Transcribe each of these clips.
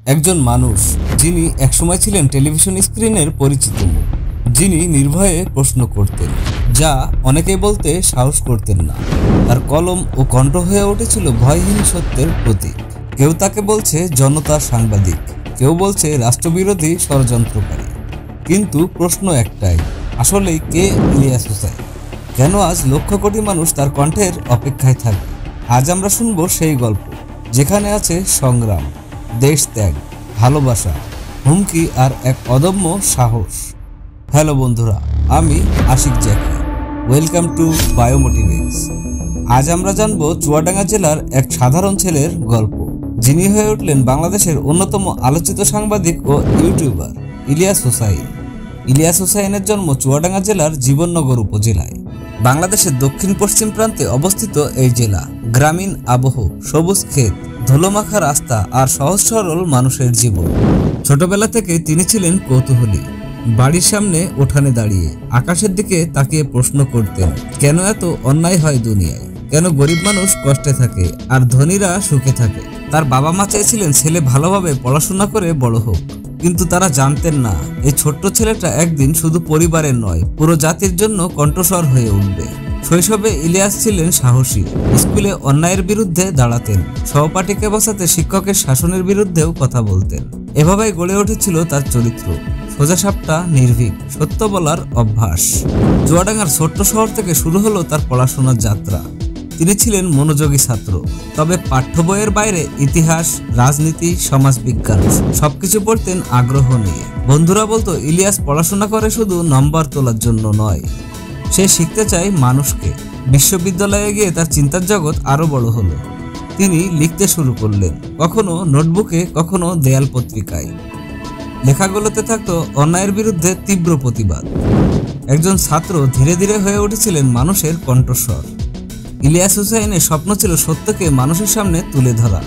একজন মানুষ যিনি একসময় ছিলেন টেলিভিশন স্ক্রিনের পরিচিত মুখ, যিনি নির্ভয়ে প্রশ্ন করতেন, যা অনেকেই বলতে সাহস করতেন না। তার কলম ও কণ্ঠ হয়ে উঠেছিল ভয়হীন সত্যের প্রতীক। কেউ তাকে বলছে জনতার সাংবাদিক, কেউ বলছে রাষ্ট্রবিরোধী ষড়যন্ত্রকারী। কিন্তু প্রশ্ন একটাই, আসলেই কে ইলিয়াস হুসাইন? কেন আজ লক্ষ কোটি মানুষ তার কণ্ঠের অপেক্ষায় থাকে? আজ আমরা শুনবো সেই গল্প, যেখানে আছে সংগ্রাম, দেশত্যাগ, ভালোবাসা, হুমকি আর এক অদম্য সাহস। হ্যালো বন্ধুরা, আমি Ashik Jacky. Welcome to Biomotivex. আজ আমরা জানবো চুয়াডাঙ্গা জেলার এক সাধারণ ছেলের গল্প, যিনি হয়ে উঠলেন বাংলাদেশের অন্যতম আলোচিত সাংবাদিক ও ইউটিউবার ইলিয়াস হুসাইন। ইলিয়াস হুসাইনের জন্ম চুয়াডাঙ্গা জেলার জীবননগর উপজেলায়। বাংলাদেশের দক্ষিণ পশ্চিম প্রান্তে অবস্থিত এই জেলা গ্রামীণ আবহ, সবুজ ক্ষেত, ধুলোমাখা রাস্তা আর সহজ সরল মানুষের জীবন। ছোটবেলা থেকে তিনি ছিলেন কৌতূহলী। বাড়ির সামনে উঠানে দাঁড়িয়ে আকাশের দিকে তাকিয়ে প্রশ্ন করতেন, কেন এত অন্যায় হয় দুনিয়ায়? কেন গরিব মানুষ কষ্টে থাকে আর ধনীরা সুখে থাকে? তার বাবা মা চেয়েছিলেন ছেলে ভালোভাবে পড়াশোনা করে বড় হোক, কিন্তু তারা জানতেন না এই ছোট্ট ছেলেটা একদিন শুধু পরিবারের নয়, পুরো জাতির জন্য কণ্ঠস্বর হয়ে উঠবে। শৈশবে ইলিয়াস ছিলেন সাহসী। স্কুলে অন্যায়ের বিরুদ্ধে দাঁড়াতেন, সহপাঠীকে বাঁচাতে শিক্ষকের শাসনের বিরুদ্ধেও কথা বলতেন। এভাবেই গড়ে উঠেছিল তার চরিত্র, সোজাসাপটা, নির্ভীক, সত্য বলার অভ্যাস। চুয়াডাঙ্গার ছোট্ট শহর থেকে শুরু হলো তার পড়াশোনার যাত্রা। তিনি ছিলেন মনোযোগী ছাত্র, তবে পাঠ্য বইয়ের বাইরে ইতিহাস, রাজনীতি, সমাজবিজ্ঞান সবকিছু পড়তেন আগ্রহ নিয়ে। বন্ধুরা বলতো, ইলিয়াস পড়াশোনা করে শুধু নম্বর তোলার জন্য নয়, সে শিখতে চায় মানুষকে। বিশ্ববিদ্যালয়ে গিয়ে তার চিন্তার জগৎ আরো বড় হলো। তিনি লিখতে শুরু করলেন, কখনো নোটবুকে, কখনো দেয়াল পত্রিকায়। লেখাগুলোতে থাকতো অন্যায়ের বিরুদ্ধে তীব্র প্রতিবাদ। একজন ছাত্র ধীরে ধীরে হয়ে উঠেছিলেন মানুষের কণ্ঠস্বর। ইলিয়াস হুসাইনের স্বপ্ন ছিল সত্যকে মানুষের সামনে তুলে ধরা।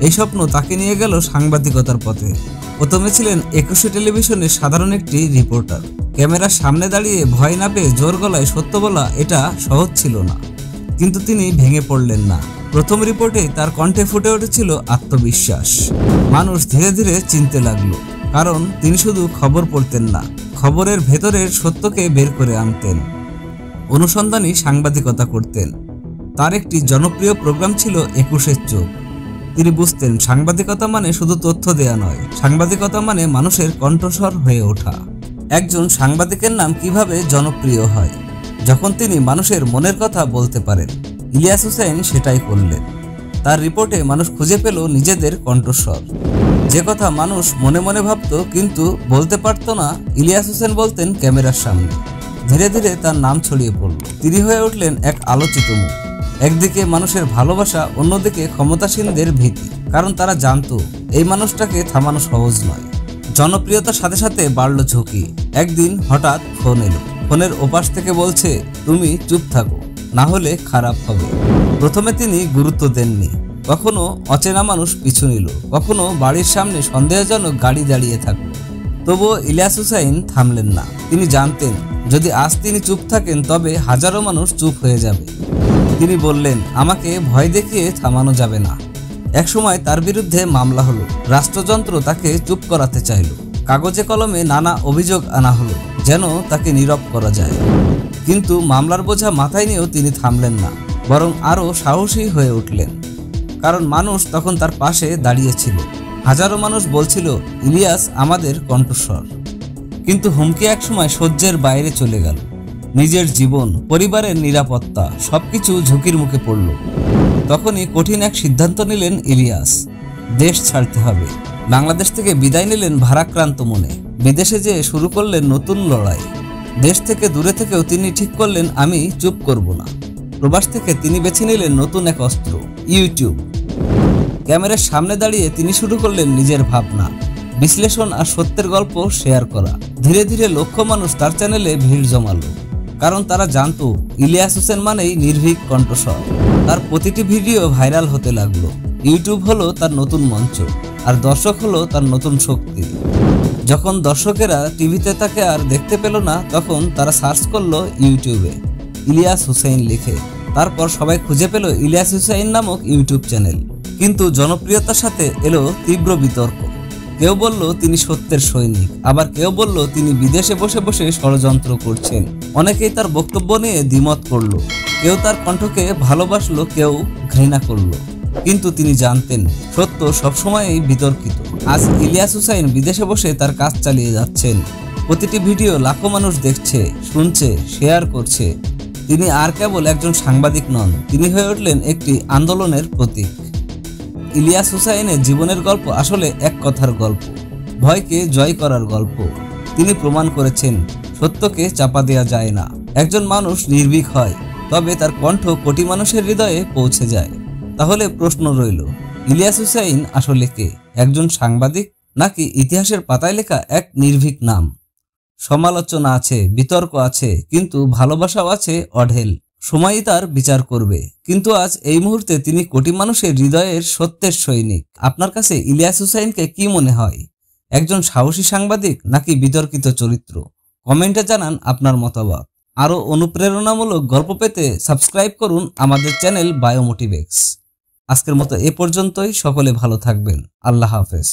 এই স্বপ্ন তাকে নিয়ে গেল সাংবাদিকতার পথে। প্রথমে ছিলেন 21 টেলিভিশনের সাধারণ একটি রিপোর্টার। ক্যামেরার সামনে দাঁড়িয়ে ভয় না পেয়ে জোর গলায় সত্য বলা এটা সহজ ছিল না, কিন্তু তিনি ভেঙে পড়লেন না। প্রথম রিপোর্টে তার কণ্ঠে ফুটে উঠেছিল আত্মবিশ্বাস। মানুষ ধীরে ধীরে চিনতে লাগলো, কারণ তিনি শুধু খবর পড়তেন না, খবরের ভেতরের সত্যকে বের করে আনতেন। অনুসন্ধানী সাংবাদিকতা করতেন। তার একটি জনপ্রিয় প্রোগ্রাম ছিল 21 চোখ। তিনি বুঝতেন, সাংবাদিকতা মানে শুধু তথ্য দেয়া নয়, সাংবাদিকতা মানে মানুষের কণ্ঠস্বর হয়ে ওঠা। একজন সাংবাদিকের নাম কিভাবে জনপ্রিয় হয়? যখন তিনি মানুষের মনের কথা বলতে পারেন। ইলিয়াস হুসাইন সেটাই করলেন। তার রিপোর্টে মানুষ খুঁজে পেল নিজেদের কণ্ঠস্বর। যে কথা মানুষ মনে মনে ভাবত কিন্তু বলতে পারত না, ইলিয়াস হুসাইন বলতেন ক্যামেরার সামনে। ধীরে ধীরে তার নাম ছড়িয়ে পড়ল। তিনি হয়ে উঠলেন এক আলোচিত মুখ। একদিকে মানুষের ভালোবাসা, অন্যদিকে ক্ষমতাসীনদের ভীতি, কারণ তারা জানতো এই মানুষটাকে থামানো সহজ নয়। জনপ্রিয়তার সাথে সাথে বাড়ল ঝুঁকি। একদিন হঠাৎ ফোন এলো। ফোনের ওপাশ থেকে বলছে, তুমি চুপ থাকো, না হলে খারাপ হবে। প্রথমে তিনি গুরুত্ব দেননি। কখনো অচেনা মানুষ পিছু নিল, কখনো বাড়ির সামনে সন্দেহজনক গাড়ি দাঁড়িয়ে থাকলো। তবুও ইলিয়াস হুসাইন থামলেন না। তিনি জানতেন, যদি আজ তিনি চুপ থাকেন তবে হাজারো মানুষ চুপ হয়ে যাবে। তিনি বললেন, আমাকে ভয় দেখিয়ে থামানো যাবে না। একসময় তার বিরুদ্ধে মামলা হলো। রাষ্ট্রযন্ত্র তাকে চুপ করাতে চাইল। কাগজে কলমে নানা অভিযোগ আনা হলো, যেন তাকে নীরব করা যায়। কিন্তু মামলার বোঝা মাথায় নিয়েও তিনি থামলেন না, বরং আরও সাহসী হয়ে উঠলেন। কারণ মানুষ তখন তার পাশে দাঁড়িয়েছিল। হাজারো মানুষ বলছিল, ইলিয়াস আমাদের কণ্ঠস্বর। কিন্তু হুমকি একসময় সহ্যের বাইরে চলে গেল। নিজের জীবন, পরিবারের নিরাপত্তা সবকিছু ঝুঁকির মুখে পড়ল। তখনই কঠিন এক সিদ্ধান্ত নিলেন ইলিয়াস। দেশ ছাড়তে হবে। বাংলাদেশ থেকে বিদায় নিলেন ভারাক্রান্ত মনে। বিদেশে যেয়ে শুরু করলেন নতুন লড়াই। দেশ থেকে দূরে থেকেও তিনি ঠিক করলেন, আমি চুপ করব না। প্রবাস থেকে তিনি বেছে নিলেন নতুন এক অস্ত্র, ইউটিউব। ক্যামেরার সামনে দাঁড়িয়ে তিনি শুরু করলেন নিজের ভাবনা, বিশ্লেষণ আর সত্যের গল্প শেয়ার করা। ধীরে ধীরে লক্ষ মানুষ তার চ্যানেলে ভিড় জমালো, কারণ তারা জানতো ইলিয়াস হুসাইন মানেই নির্ভীক কণ্ঠস্বর। তার প্রতিটি ভিডিও ভাইরাল হতে লাগলো। ইউটিউব হলো তার নতুন মঞ্চ, আর দর্শক হলো তার নতুন শক্তি। যখন দর্শকেরা টিভিতে তাকে আর দেখতে পেল না, তখন তারা সার্চ করলো ইউটিউবে ইলিয়াস হুসাইন লিখে। তারপর সবাই খুঁজে পেল ইলিয়াস হুসাইন নামক ইউটিউব চ্যানেল। কিন্তু জনপ্রিয়তার সাথে এলো তীব্র বিতর্ক। কেউ বলল তিনি সত্যের সৈনিক, আবার কেউ বলল তিনি বিদেশে বসে বসে ষড়যন্ত্র করছেন। অনেকেই তার বক্তব্য নিয়ে দ্বিমত করল, কেউ তার কণ্ঠকে ভালোবাসলো, কেউ ঘৃণা করলো। কিন্তু তিনি জানতেন সত্য সবসময়ই বিতর্কিত। আজ ইলিয়াস হুসাইন বিদেশে বসে তার কাজ চালিয়ে যাচ্ছেন। প্রতিটি ভিডিও লাখো মানুষ দেখছে, শুনছে, শেয়ার করছে। তিনি আর কেবল একজন সাংবাদিক নন, তিনি হয়ে উঠলেন একটি আন্দোলনের প্রতীক। ইলিয়াস হুসাইনের জীবনের গল্প আসলে এক কথার গল্প, ভয়কে জয় করার গল্প। তিনি প্রমাণ করেছেন সত্যকে চাপা দেওয়া যায় না। একজন মানুষ নির্ভীক হয়, তবে তার কণ্ঠ কোটি মানুষের হৃদয়ে পৌঁছে যায়। তাহলে প্রশ্ন রইল, ইলিয়াস হুসাইন আসলে কে? একজন সাংবাদিক, নাকি ইতিহাসের পাতায় লেখা এক নির্ভীক নাম? সমালোচনা আছে, বিতর্ক আছে, কিন্তু ভালোবাসাও আছে অঢেল। সময়ই তার বিচার করবে। কিন্তু আজ এই মুহূর্তে তিনি কোটি মানুষের হৃদয়ের সত্যের সৈনিক। আপনার কাছে ইলিয়াস হুসাইনকে কি মনে হয়? একজন সাহসী সাংবাদিক নাকি বিতর্কিত চরিত্র? কমেন্টে জানান আপনার মতামত। আরও অনুপ্রেরণামূলক গল্প পেতে সাবস্ক্রাইব করুন আমাদের চ্যানেল বায়োমোটিভেক্স। আজকের মতো এ পর্যন্তই। সকলে ভালো থাকবেন। আল্লাহ হাফেজ।